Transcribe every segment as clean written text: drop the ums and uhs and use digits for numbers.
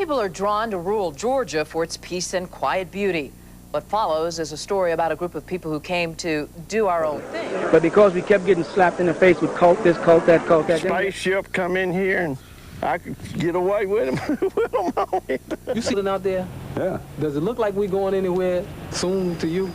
People are drawn to rural Georgia for its peace and quiet beauty. What follows is a story about a group of people who came to do our own thing. But because we kept getting slapped in the face with cult this, cult that, cult that. Spaceship come in here and I could get away with him. With them on it. You see it out there? Yeah. Does it look like we're going anywhere soon to you?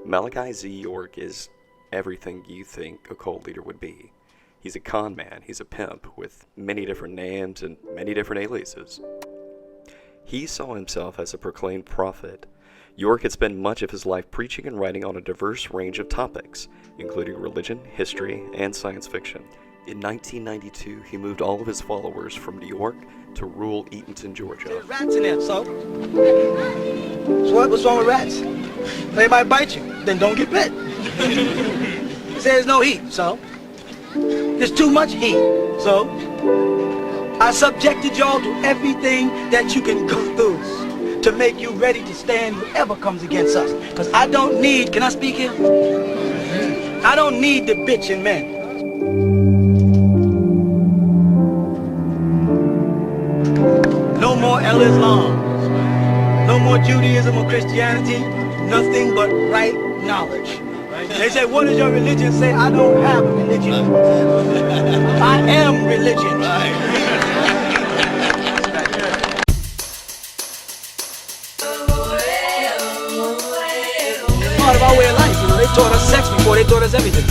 Malachi York is everything you think a cult leader would be. He's a con man, he's a pimp with many different names and many different aliases. He saw himself as a proclaimed prophet. York had spent much of his life preaching and writing on a diverse range of topics, including religion, history, and science fiction. In 1992, he moved all of his followers from New York to rural Eatonton, Georgia. There's rats in there, so what's wrong with rats? They might bite you, then don't get bit. There's no heat, so there's too much heat, so I subjected y'all to everything that you can go through to make you ready to stand whatever comes against us. Because I don't need, can I speak here? I don't need the bitching men. No more El-Islam, no more Judaism or Christianity, nothing but right knowledge. They say, what is your religion? Say, I don't have a religion. I am religion. Part of our way of life, you know, they taught us sex before they taught us everything.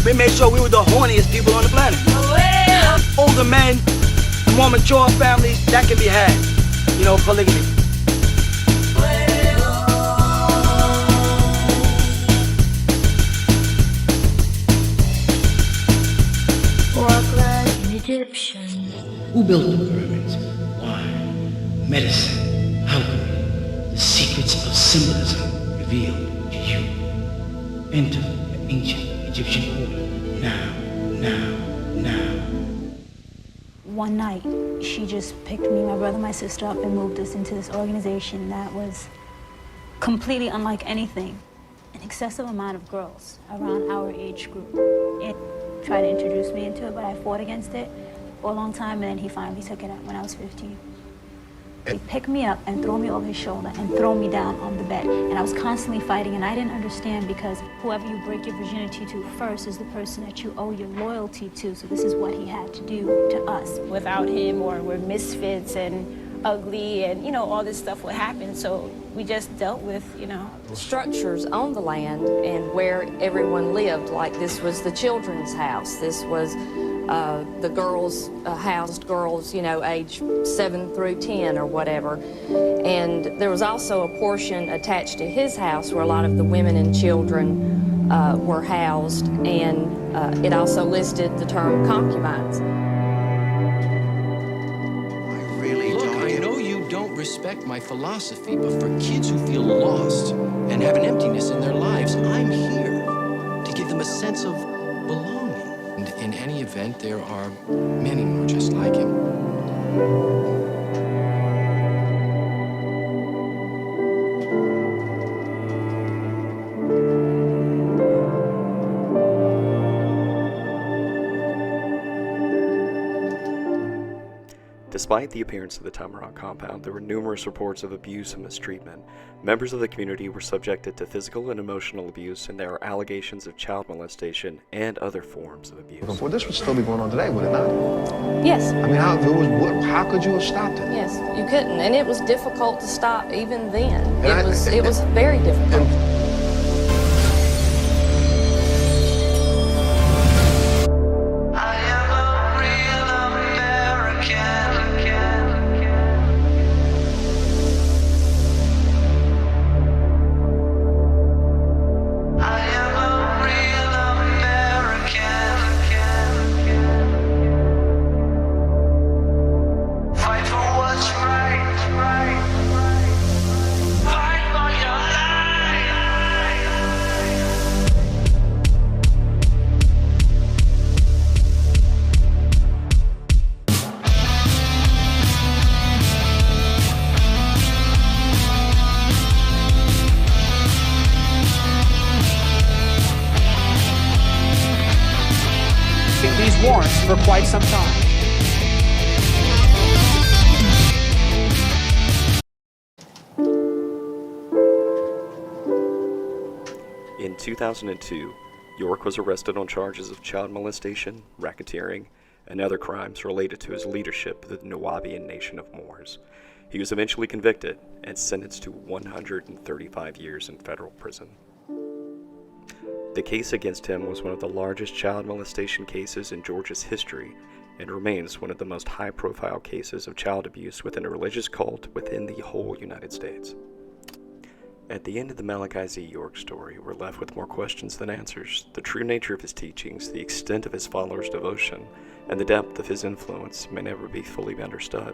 They made sure we were the horniest people on the planet. Older men, more mature families, that can be had. You know, polygamy. Walk like an Egyptian. Who built the pyramids? Why? Medicine, alchemy, the secrets of symbolism revealed to you. Enter the ancient Egyptian order. Now. One night, she just picked me, my brother, my sister up and moved us into this organization that was completely unlike anything. An excessive amount of girls around our age group. It tried to introduce me into it, but I fought against it for a long time, and then he finally took it up when I was 15. He picked me up and threw me over his shoulder and throw me down on the bed. And I was constantly fighting, and I didn't understand because whoever you break your virginity to first is the person that you owe your loyalty to. So this is what he had to do to us. Without him, or we're misfits and ugly and, you know, all this stuff would happen. So we just dealt with, you know. Structures on the land and where everyone lived, like this was the children's house. This was the girls, housed girls, you know, age 7 through 10 or whatever. And there was also a portion attached to his house where a lot of the women and children were housed, and it also listed the term concubines. I know you don't respect my philosophy, but for kids who feel lost and have an emptiness in their lives, I'm here to give them a sense of belonging. And in any event, there are many more just like him. Despite the appearance of the Tamarack compound, there were numerous reports of abuse and mistreatment. Members of the community were subjected to physical and emotional abuse, and there are allegations of child molestation and other forms of abuse. Well, this would still be going on today, would it not? Yes. I mean, how could you have stopped it? Yes, you couldn't, and it was difficult to stop even then. It was very difficult. Lawrence for quite some time. In 2002, York was arrested on charges of child molestation, racketeering, and other crimes related to his leadership of the Nuwaubian Nation of Moors. He was eventually convicted and sentenced to 135 years in federal prison. The case against him was one of the largest child molestation cases in Georgia's history and remains one of the most high-profile cases of child abuse within a religious cult within the whole United States. At the end of the Malachi York story, we're left with more questions than answers. The true nature of his teachings, the extent of his followers' devotion, and the depth of his influence may never be fully understood.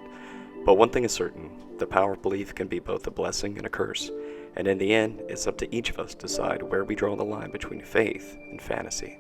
But one thing is certain, the power of belief can be both a blessing and a curse, and in the end, it's up to each of us to decide where we draw the line between faith and fantasy.